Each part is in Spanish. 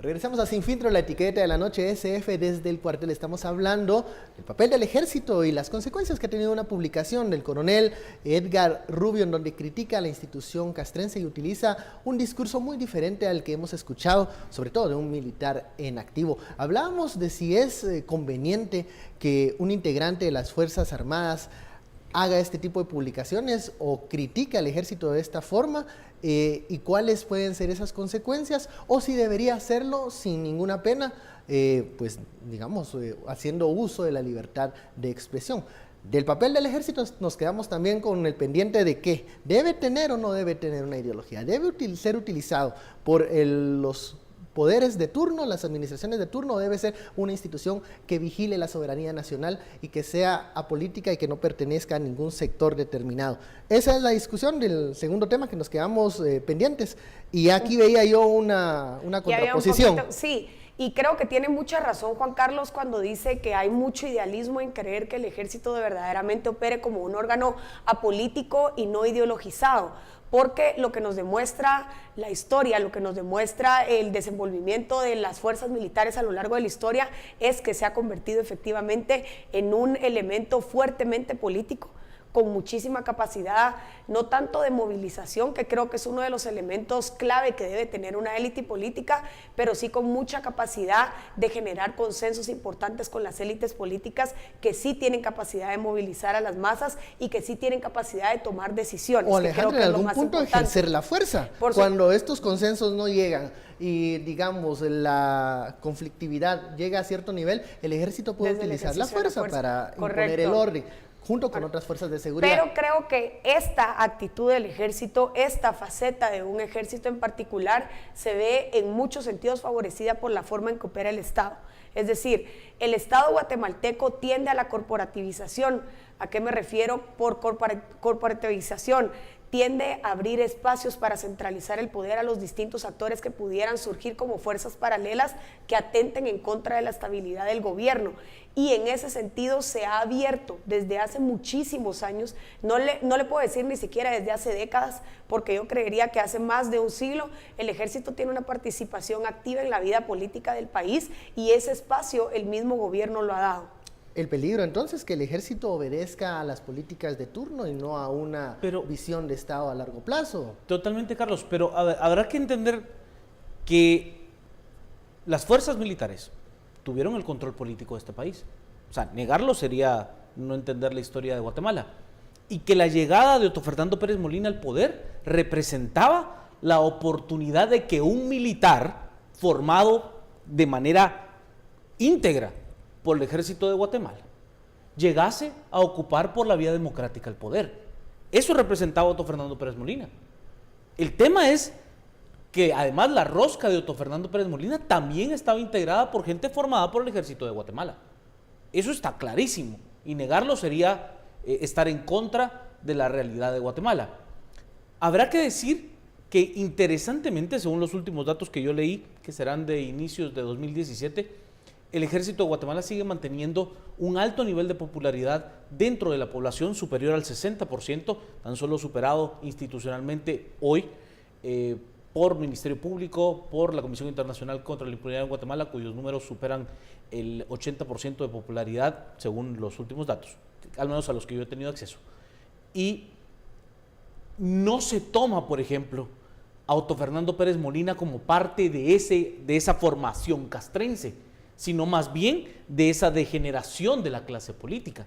Regresamos a Sin Filtro, la etiqueta de la noche SF. Desde el cuartel estamos hablando del papel del ejército y las consecuencias que ha tenido una publicación del coronel Edgar Rubio, en donde critica a la institución castrense y utiliza un discurso muy diferente al que hemos escuchado, sobre todo de un militar en activo. Hablábamos de si es conveniente que un integrante de las Fuerzas Armadas haga este tipo de publicaciones o critique al ejército de esta forma, y cuáles pueden ser esas consecuencias, o si debería hacerlo sin ninguna pena, pues digamos, haciendo uso de la libertad de expresión. Del papel del ejército nos quedamos también con el pendiente de que debe tener o no debe tener una ideología, debe ser utilizado por los poderes de turno, las administraciones de turno, debe ser una institución que vigile la soberanía nacional y que sea apolítica y que no pertenezca a ningún sector determinado. Esa es la discusión del segundo tema que nos quedamos pendientes, y aquí veía yo una contraposición. Sí, y creo que tiene mucha razón Juan Carlos cuando dice que hay mucho idealismo en creer que el ejército verdaderamente opere como un órgano apolítico y no ideologizado, porque lo que nos demuestra la historia, lo que nos demuestra el desenvolvimiento de las fuerzas militares a lo largo de la historia es que se ha convertido efectivamente en un elemento fuertemente político, con muchísima capacidad, no tanto de movilización, que creo que es uno de los elementos clave que debe tener una élite política, pero sí con mucha capacidad de generar consensos importantes con las élites políticas que sí tienen capacidad de movilizar a las masas y que sí tienen capacidad de tomar decisiones. O Alejandra, en algún punto ejercer la fuerza. Cuando estos consensos no llegan y digamos la conflictividad llega a cierto nivel, el ejército puede utilizar la fuerza para imponer el orden, junto con otras fuerzas de seguridad. Pero creo que esta actitud del ejército, esta faceta de un ejército en particular, se ve en muchos sentidos favorecida por la forma en que opera el Estado. Es decir, el Estado guatemalteco tiende a la corporativización. ¿A qué me refiero por corporativización? Tiende a abrir espacios para centralizar el poder a los distintos actores que pudieran surgir como fuerzas paralelas que atenten en contra de la estabilidad del gobierno. Y en ese sentido se ha abierto desde hace muchísimos años, no le puedo decir ni siquiera desde hace décadas, porque yo creería que hace más de un siglo el ejército tiene una participación activa en la vida política del país, y ese espacio el mismo gobierno lo ha dado. El peligro entonces que el ejército obedezca a las políticas de turno y no a una visión de Estado a largo plazo. Totalmente, Carlos, pero habrá que entender que las fuerzas militares tuvieron el control político de este país. O sea, negarlo sería no entender la historia de Guatemala. Y que la llegada de Otto Fernando Pérez Molina al poder representaba la oportunidad de que un militar formado de manera íntegra por el ejército de Guatemala llegase a ocupar por la vía democrática el poder. Eso representaba Otto Fernando Pérez Molina. El tema es que además la rosca de Otto Fernando Pérez Molina también estaba integrada por gente formada por el ejército de Guatemala. Eso está clarísimo, y negarlo sería estar en contra de la realidad de Guatemala. Habrá que decir que interesantemente, según los últimos datos que yo leí, que serán de inicios de 2017, el ejército de Guatemala sigue manteniendo un alto nivel de popularidad dentro de la población, superior al 60%, tan solo superado institucionalmente hoy por Ministerio Público, por la Comisión Internacional contra la Impunidad en Guatemala, cuyos números superan el 80% de popularidad según los últimos datos, al menos a los que yo he tenido acceso. Y no se toma, por ejemplo, a Otto Fernando Pérez Molina como parte de esa formación castrense, sino más bien de esa degeneración de la clase política.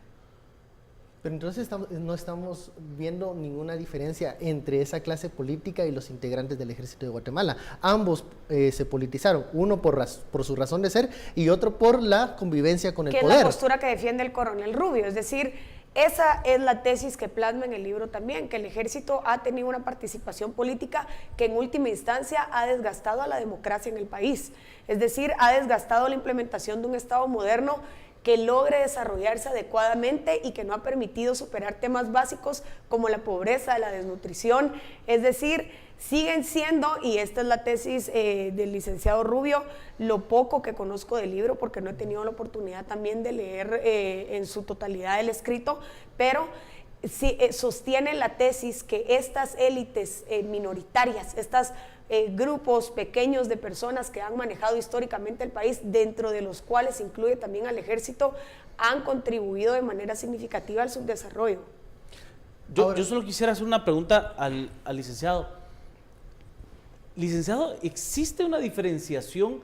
Pero entonces no estamos viendo ninguna diferencia entre esa clase política y los integrantes del ejército de Guatemala. Ambos se politizaron, uno por su razón de ser y otro por la convivencia con el poder. Que es la postura que defiende el coronel Rubio, es decir, esa es la tesis que plasma en el libro también, que el ejército ha tenido una participación política que en última instancia ha desgastado a la democracia en el país. Es decir, ha desgastado la implementación de un Estado moderno que logre desarrollarse adecuadamente y que no ha permitido superar temas básicos como la pobreza, la desnutrición. Es decir, siguen siendo, y esta es la tesis del licenciado Rubio, lo poco que conozco del libro, porque no he tenido la oportunidad también de leer en su totalidad el escrito, pero sostiene la tesis que estas élites minoritarias, estos grupos pequeños de personas que han manejado históricamente el país, dentro de los cuales incluye también al ejército, han contribuido de manera significativa al subdesarrollo. Yo solo quisiera hacer una pregunta al licenciado. Licenciado, ¿existe una diferenciación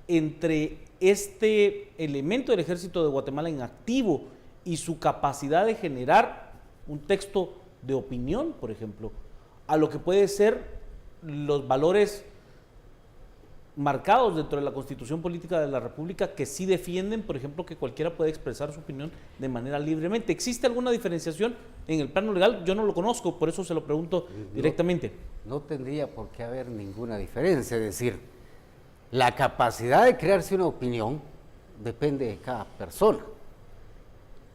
entre este elemento del ejército de Guatemala en activo y su capacidad de generar un texto de opinión, por ejemplo, a lo que puede ser los valores marcados dentro de la Constitución Política de la República que sí defienden, por ejemplo, que cualquiera puede expresar su opinión de manera libremente? ¿Existe alguna diferenciación en el plano legal? Yo no lo conozco, por eso se lo pregunto directamente. No tendría por qué haber ninguna diferencia, es decir, la capacidad de crearse una opinión depende de cada persona,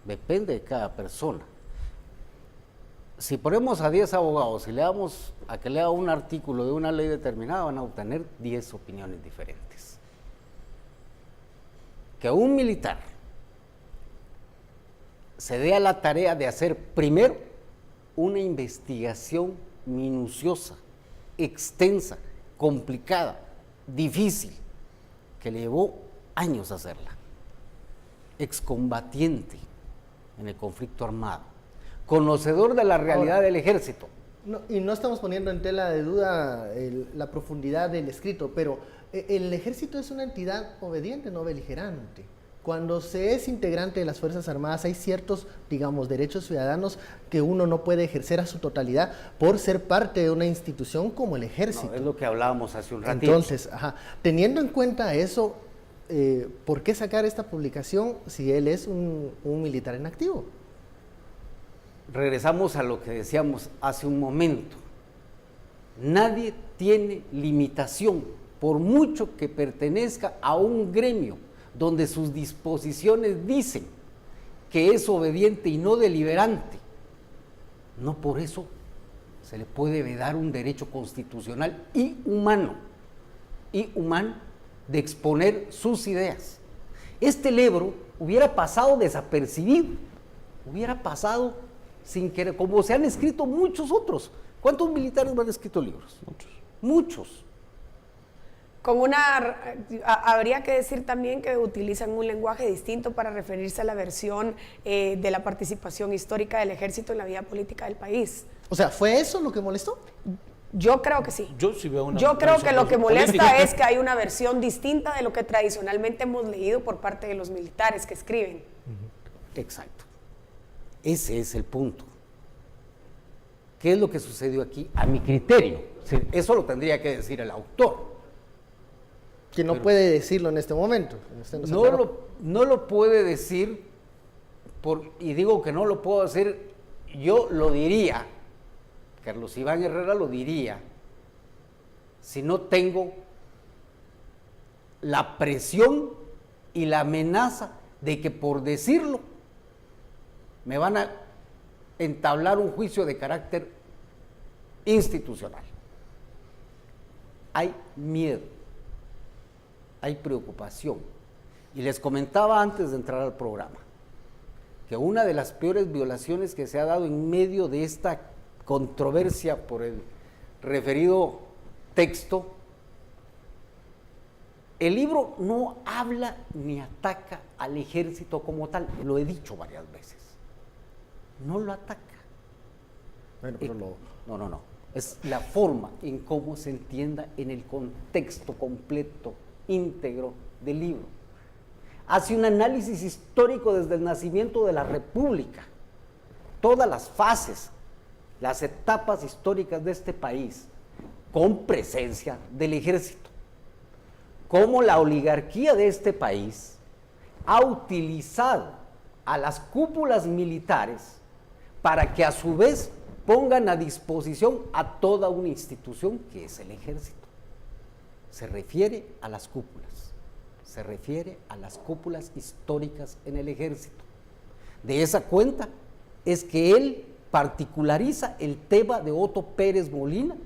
depende de cada persona. Si ponemos a 10 abogados y le damos a que lea un artículo de una ley determinada, van a obtener 10 opiniones diferentes. Que un militar se dé a la tarea de hacer primero una investigación minuciosa, extensa, complicada, difícil, que le llevó años hacerla. Excombatiente en el conflicto armado, conocedor de la realidad del ejército. Y no estamos poniendo en tela de duda la profundidad del escrito, pero el ejército es una entidad obediente, no beligerante. Cuando se es integrante de las Fuerzas Armadas hay ciertos, digamos, derechos ciudadanos que uno no puede ejercer a su totalidad por ser parte de una institución como el ejército. No, es lo que hablábamos hace un ratito. Entonces, teniendo en cuenta eso, ¿por qué sacar esta publicación si él es un militar en activo? Regresamos a lo que decíamos hace un momento. Nadie tiene limitación, por mucho que pertenezca a un gremio donde sus disposiciones dicen que es obediente y no deliberante. No por eso se le puede vedar un derecho constitucional y humano de exponer sus ideas. Este libro hubiera pasado desapercibido, hubiera pasado sin que, como se han escrito muchos otros. ¿Cuántos militares no han escrito libros? Muchos. Habría que decir también que utilizan un lenguaje distinto para referirse a la versión de la participación histórica del ejército en la vida política del país. O sea, ¿fue eso lo que molestó? Yo creo que sí. Yo sí veo una Yo creo que lo que molesta política es que hay una versión distinta de lo que tradicionalmente hemos leído por parte de los militares que escriben. Exacto. Ese es el punto. ¿Qué es lo que sucedió aquí? A mi criterio. Eso lo tendría que decir el autor. Que no puede decirlo en este momento. No lo puede decir, y digo que no lo puedo decir, yo lo diría, Carlos Iván Herrera lo diría, si no tengo la presión y la amenaza de que por decirlo me van a entablar un juicio de carácter institucional. Hay miedo, hay preocupación. Y les comentaba antes de entrar al programa que una de las peores violaciones que se ha dado en medio de esta controversia por el referido texto, el libro no habla ni ataca al ejército como tal, lo he dicho varias veces, no lo ataca. Bueno, pero No, es la forma en cómo se entienda en el contexto completo, íntegro del libro. Hace un análisis histórico desde el nacimiento de la República, todas las fases, las etapas históricas de este país, con presencia del ejército. Cómo la oligarquía de este país ha utilizado a las cúpulas militares para que a su vez pongan a disposición a toda una institución que es el ejército. Se refiere a las cúpulas, se refiere a las cúpulas históricas en el ejército. De esa cuenta es que él particulariza el tema de Otto Pérez Molina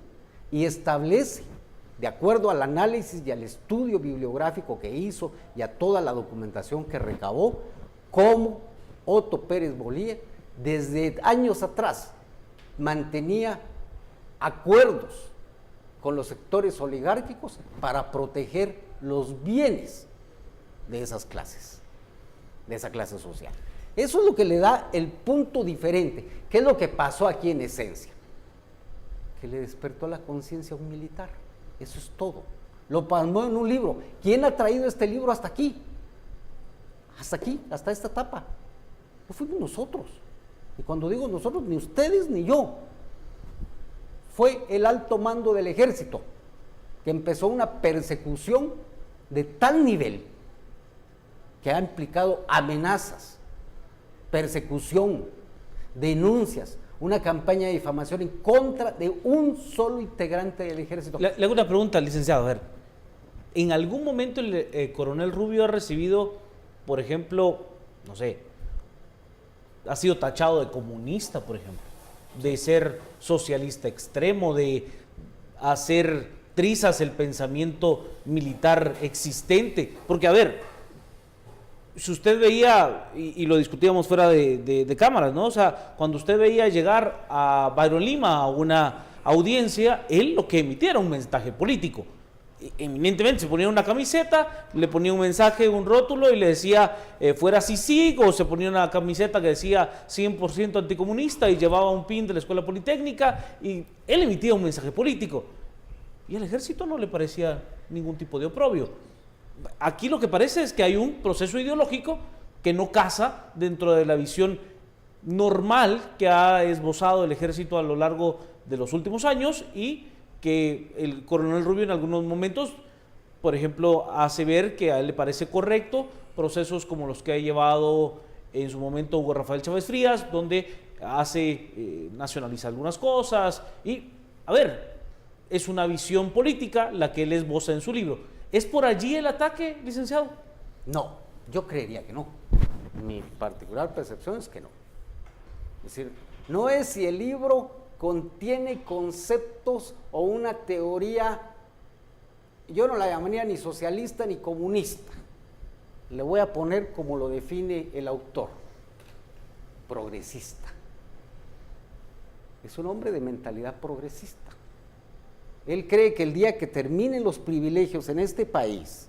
y establece, de acuerdo al análisis y al estudio bibliográfico que hizo y a toda la documentación que recabó, cómo Otto Pérez Molina desde años atrás mantenía acuerdos con los sectores oligárquicos para proteger los bienes de esas clases, de esa clase social. Eso es lo que le da el punto diferente. ¿Qué es lo que pasó aquí en esencia? Que le despertó la conciencia a un militar. Eso es todo. Lo plasmó en un libro. ¿Quién ha traído este libro hasta aquí? Hasta aquí, hasta esta etapa. No fuimos nosotros. Y cuando digo nosotros, ni ustedes ni yo. Fue el alto mando del ejército que empezó una persecución de tal nivel que ha implicado amenazas, persecución, denuncias, una campaña de difamación en contra de un solo integrante del ejército. Le hago una pregunta, licenciado. A ver, ¿en algún momento el coronel Rubio ha recibido, por ejemplo, no sé, ha sido tachado de comunista, por ejemplo, de ser socialista extremo, de hacer trizas el pensamiento militar existente? Porque, a ver, si usted veía, y lo discutíamos fuera de cámaras, ¿no? O sea, cuando usted veía llegar a Byron Lima a una audiencia, él lo que emitía era un mensaje político. Eminentemente se ponía una camiseta, le ponía un mensaje, un rótulo y le decía fuera CICIG, o se ponía una camiseta que decía 100% anticomunista y llevaba un pin de la Escuela Politécnica, y él emitía un mensaje político. Y al ejército no le parecía ningún tipo de oprobio. Aquí lo que parece es que hay un proceso ideológico que no casa dentro de la visión normal que ha esbozado el ejército a lo largo de los últimos años, y que el coronel Rubio en algunos momentos, por ejemplo, hace ver que a él le parece correcto procesos como los que ha llevado en su momento Hugo Rafael Chávez Frías, donde nacionaliza algunas cosas, y, a ver, es una visión política la que él esboza en su libro. ¿Es por allí el ataque, licenciado? No, yo creería que no. Mi particular percepción es que no. Es decir, no es si el libro contiene conceptos o una teoría, yo no la llamaría ni socialista ni comunista. Le voy a poner como lo define el autor: progresista. Es un hombre de mentalidad progresista. Él cree que el día que terminen los privilegios en este país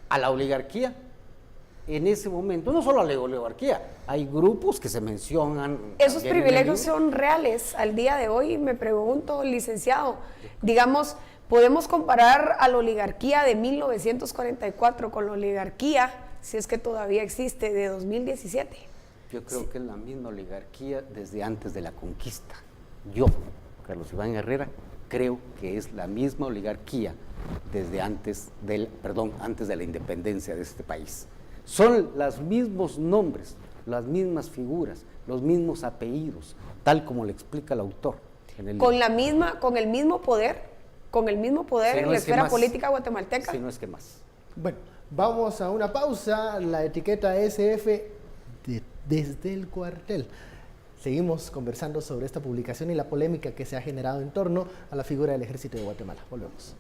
a la oligarquía, en ese momento, no solo a la oligarquía, hay grupos que se mencionan. ¿Esos privilegios son reales al día de hoy? Me pregunto, licenciado. Digamos, ¿podemos comparar a la oligarquía de 1944 con la oligarquía, si es que todavía existe, de 2017? Yo creo que es la misma oligarquía desde antes de la conquista. Yo, Carlos Iván Herrera, creo que es la misma oligarquía desde antes de la independencia de este país. Son los mismos nombres, las mismas figuras, los mismos apellidos, tal como le explica el autor en el libro. Con el mismo poder en la esfera política guatemalteca. Si no es que más. Bueno, vamos a una pausa. La etiqueta SF desde el cuartel. Seguimos conversando sobre esta publicación y la polémica que se ha generado en torno a la figura del Ejército de Guatemala. Volvemos.